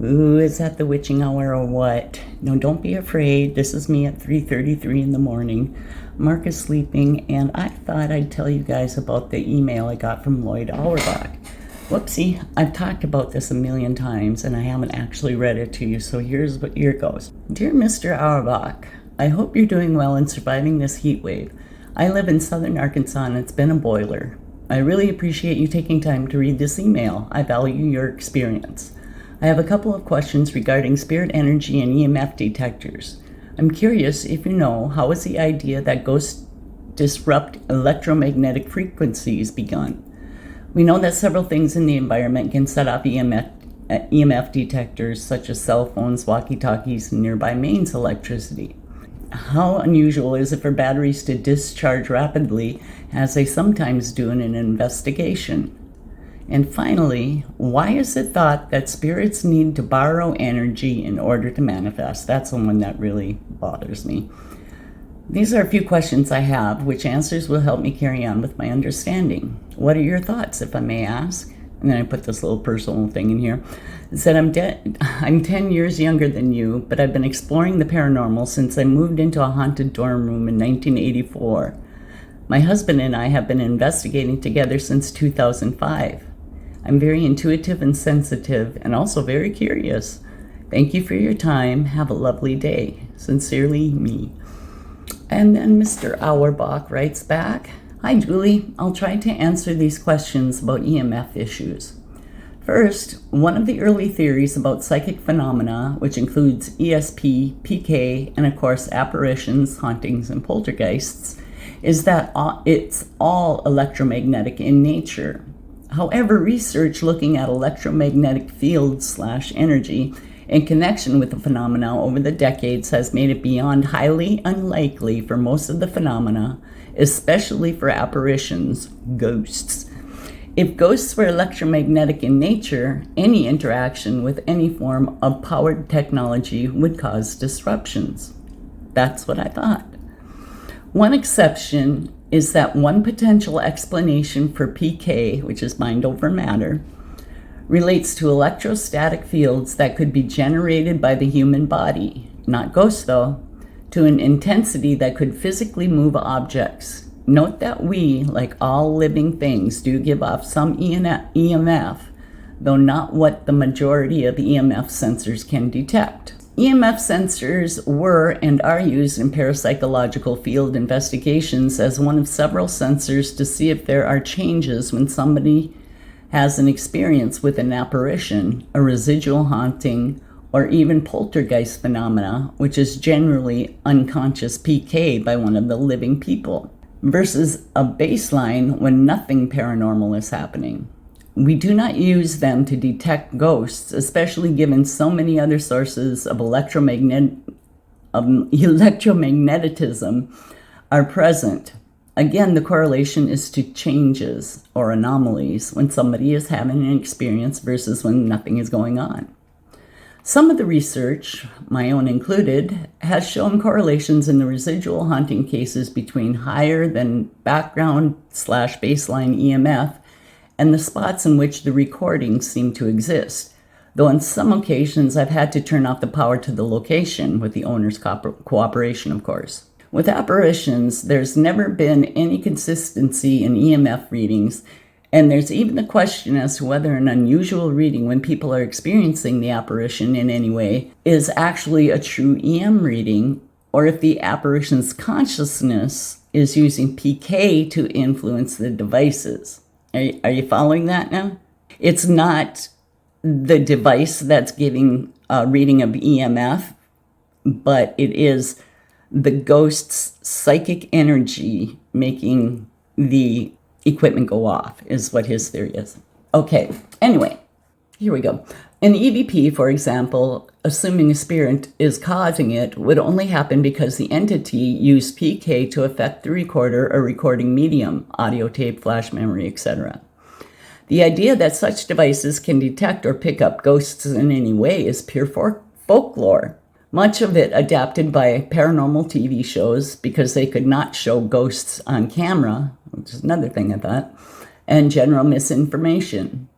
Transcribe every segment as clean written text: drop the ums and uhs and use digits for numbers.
Ooh, is that the witching hour or what? No, don't be afraid. This is me at 3:33 in the morning. Mark is sleeping, and I thought I'd tell you guys about the email I got from Lloyd Auerbach. Whoopsie, I've talked about this a million times, and I haven't actually read it to you, so here it goes. Dear Mr. Auerbach, I hope you're doing well and surviving this heat wave. I live in southern Arkansas, and it's been a boiler. I really appreciate you taking time to read this email. I value your experience. I have a couple of questions regarding spirit energy and EMF detectors. I'm curious if you know, how is the idea that ghosts disrupt electromagnetic frequencies begun? We know that several things in the environment can set off EMF detectors, such as cell phones, walkie-talkies, and nearby mains electricity. How unusual is it for batteries to discharge rapidly, as they sometimes do in an investigation? And finally, why is it thought that spirits need to borrow energy in order to manifest? That's the one that really bothers me. These are a few questions I have, which answers will help me carry on with my understanding. What are your thoughts, if I may ask? And then I put this little personal thing in here. It said, I'm 10 years younger than you, but I've been exploring the paranormal since I moved into a haunted dorm room in 1984. My husband and I have been investigating together since 2005. I'm very intuitive and sensitive, and also very curious. Thank you for your time. Have a lovely day. Sincerely, me. And then Mr. Auerbach writes back, Hi, Julie. I'll try to answer these questions about EMF issues. First, one of the early theories about psychic phenomena, which includes ESP, PK, and of course apparitions, hauntings, and poltergeists, is that it's all electromagnetic in nature. However, research looking at electromagnetic fields/energy in connection with the phenomena over the decades has made it beyond highly unlikely for most of the phenomena, especially for apparitions, ghosts. If ghosts were electromagnetic in nature, any interaction with any form of powered technology would cause disruptions. That's what I thought. One exception is that one potential explanation for PK, which is mind over matter, relates to electrostatic fields that could be generated by the human body, not ghosts though, to an intensity that could physically move objects. Note that we, like all living things, do give off some EMF, though not what the majority of EMF sensors can detect. EMF sensors were and are used in parapsychological field investigations as one of several sensors to see if there are changes when somebody has an experience with an apparition, a residual haunting, or even poltergeist phenomena, which is generally unconscious PK by one of the living people, versus a baseline when nothing paranormal is happening. We do not use them to detect ghosts, especially given so many other sources of electromagnetism are present. Again, the correlation is to changes or anomalies when somebody is having an experience versus when nothing is going on. Some of the research, my own included, has shown correlations in the residual haunting cases between higher than background/baseline EMF and the spots in which the recordings seem to exist, though on some occasions I've had to turn off the power to the location with the owner's cooperation, of course. With apparitions, there's never been any consistency in EMF readings, and there's even the question as to whether an unusual reading when people are experiencing the apparition in any way is actually a true EM reading, or if the apparition's consciousness is using PK to influence the devices. Are you following that now? It's not the device that's giving a reading of EMF, but it is the ghost's psychic energy making the equipment go off, is what his theory is. Okay, anyway, here we go. An EVP, for example, assuming a spirit is causing it, would only happen because the entity used PK to affect the recorder or recording medium, audio tape, flash memory, etc. The idea that such devices can detect or pick up ghosts in any way is pure folklore. Much of it adapted by paranormal TV shows because they could not show ghosts on camera, which is another thing I thought, and general misinformation.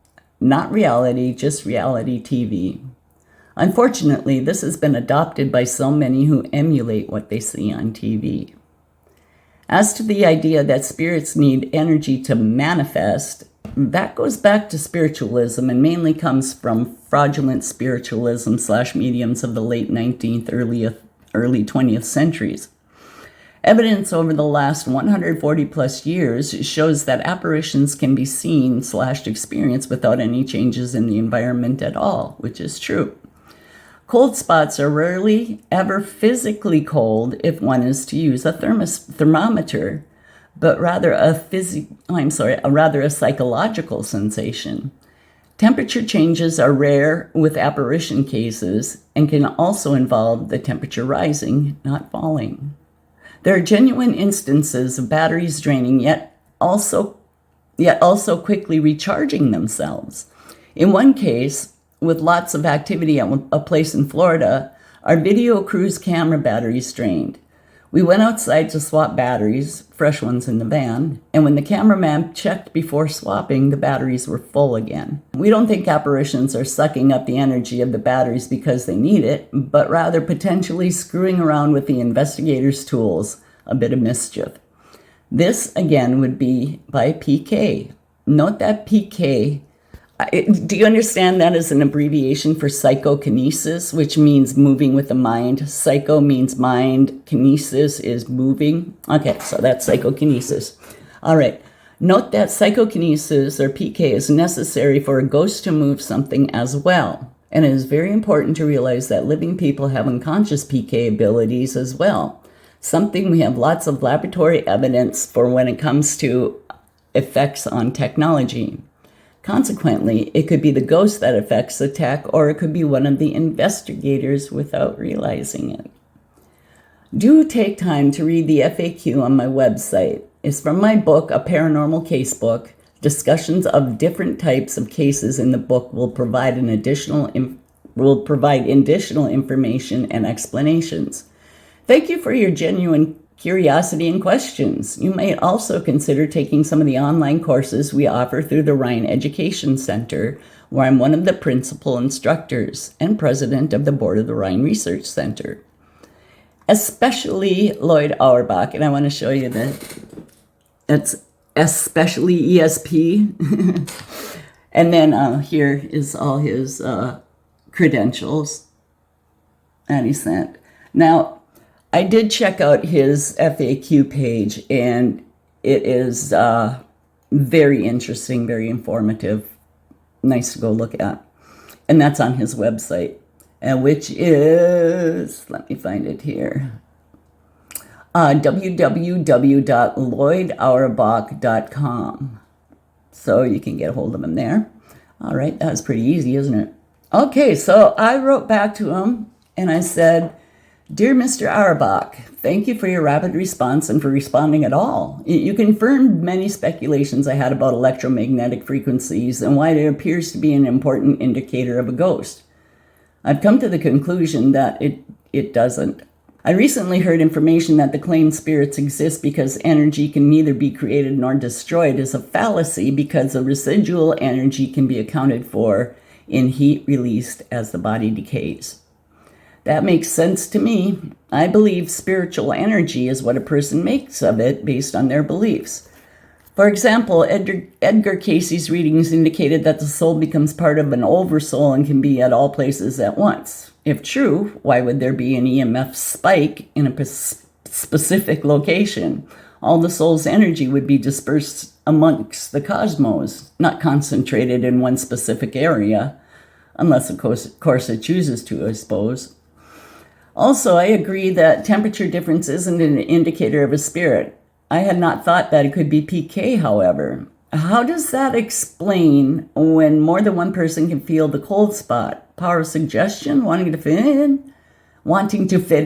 Not reality, just reality TV. Unfortunately, this has been adopted by so many who emulate what they see on TV. As to the idea that spirits need energy to manifest, that goes back to spiritualism and mainly comes from fraudulent spiritualism / mediums of the late 19th, early 20th centuries. Evidence over the last 140 plus years shows that apparitions can be seen / experienced without any changes in the environment at all, which is true. Cold spots are rarely ever physically cold if one is to use a thermometer, but rather a psychological sensation. Temperature changes are rare with apparition cases and can also involve the temperature rising, not falling. There are genuine instances of batteries draining, yet also quickly recharging themselves. In one case, with lots of activity at a place in Florida, our video crew's camera batteries drained. We went outside to swap batteries, fresh ones in the van, and when the cameraman checked before swapping, the batteries were full again. We don't think apparitions are sucking up the energy of the batteries because they need it, but rather potentially screwing around with the investigator's tools, a bit of mischief. This, again, would be by PK. Note that PK, do you understand that as an abbreviation for psychokinesis, which means moving with the mind? Psycho means mind, kinesis is moving. Okay, so that's psychokinesis. All right, note that psychokinesis, or PK, is necessary for a ghost to move something as well. And it is very important to realize that living people have unconscious PK abilities as well. Something we have lots of laboratory evidence for when it comes to effects on technology. Consequently, it could be the ghost that affects the tech, or it could be one of the investigators without realizing it. Do take time to read the FAQ on my website. It's from my book, A Paranormal Casebook. Discussions of different types of cases in the book will provide additional information and explanations. Thank you for your genuine curiosity and questions. You may also consider taking some of the online courses we offer through the Rhine Education Center, where I'm one of the principal instructors and president of the board of the Rhine Research Center. Especially Lloyd Auerbach, and I want to show you that it's especially ESP. And then here is all his credentials that he sent. Now, I did check out his FAQ page, and it is very interesting, very informative, nice to go look at. And that's on his website, which is, let me find it here, www.lloydauerbach.com. So you can get a hold of him there. All right, that was pretty easy, isn't it? Okay, so I wrote back to him, and I said, Dear Mr. Auerbach, thank you for your rapid response and for responding at all. You confirmed many speculations I had about electromagnetic frequencies and why it appears to be an important indicator of a ghost. I've come to the conclusion that it doesn't. I recently heard information that the claimed spirits exist because energy can neither be created nor destroyed is a fallacy because the residual energy can be accounted for in heat released as the body decays. That makes sense to me. I believe spiritual energy is what a person makes of it based on their beliefs. For example, Edgar Cayce's readings indicated that the soul becomes part of an oversoul and can be at all places at once. If true, why would there be an EMF spike in a specific location? All the soul's energy would be dispersed amongst the cosmos, not concentrated in one specific area, unless, of course, it chooses to, I suppose. Also, I agree that temperature difference isn't an indicator of a spirit. I had not thought that it could be PK, however. How does that explain when more than one person can feel the cold spot? Power of suggestion, wanting to fit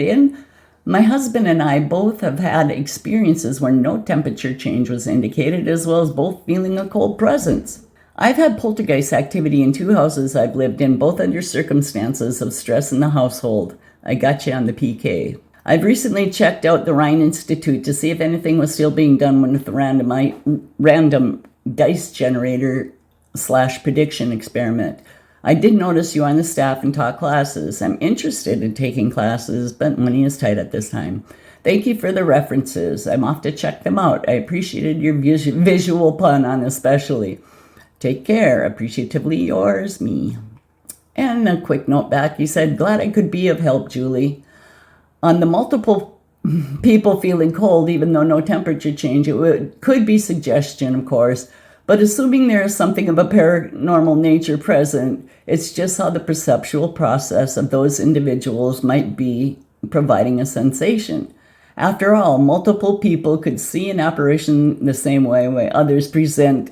in? My husband and I both have had experiences where no temperature change was indicated, as well as both feeling a cold presence. I've had poltergeist activity in 2 houses I've lived in, both under circumstances of stress in the household. I got you on the PK. I've recently checked out the Rhine Institute to see if anything was still being done with the random dice generator / prediction experiment. I did notice you on the staff and taught classes. I'm interested in taking classes, but money is tight at this time. Thank you for the references. I'm off to check them out. I appreciated your visual pun on especially. Take care. Appreciatively yours, me. And a quick note back. He said, glad I could be of help, Julie. On the multiple people feeling cold, even though no temperature change, could be suggestion, of course. But assuming there is something of a paranormal nature present, it's just how the perceptual process of those individuals might be providing a sensation. After all, multiple people could see an apparition the same way while others present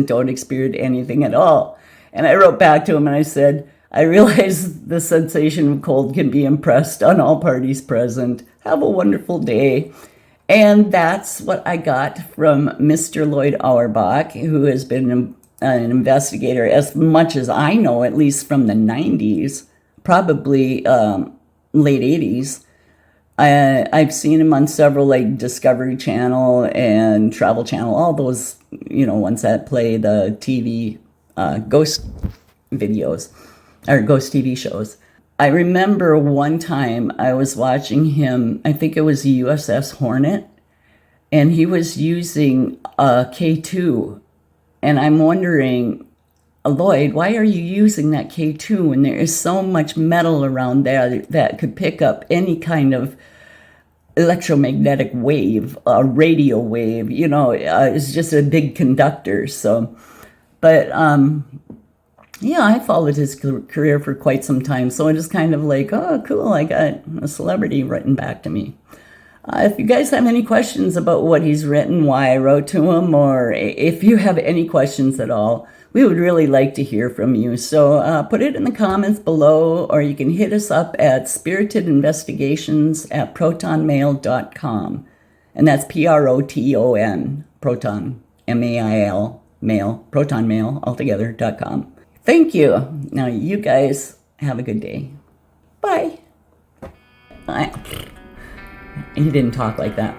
don't experience anything at all. And I wrote back to him and I said, I realize the sensation of cold can be impressed on all parties present. Have a wonderful day. And that's what I got from Mr. Lloyd Auerbach, who has been an investigator, as much as I know, at least from the 90s, probably late 80s. I've seen him on several, like Discovery Channel and Travel Channel, all those, ones that play the TV ghost videos or ghost TV shows. I remember one time I was watching him, I think it was USS Hornet, and he was using a K2. And I'm wondering, Lloyd, why are you using that K2 when there is so much metal around there that could pick up any kind of electromagnetic wave, a radio wave, it's just a big conductor. So, but yeah, I followed his career for quite some time. So I'm just kind of like, oh, cool, I got a celebrity written back to me. If you guys have any questions about what he's written, why I wrote to him, or if you have any questions at all, we would really like to hear from you. So put it in the comments below, or you can hit us up at spiritedinvestigations@protonmail.com. And that's PROTON, proton, MAIL, mail, protonmail, altogether.com. Thank you. Now, you guys have a good day. Bye. He didn't talk like that.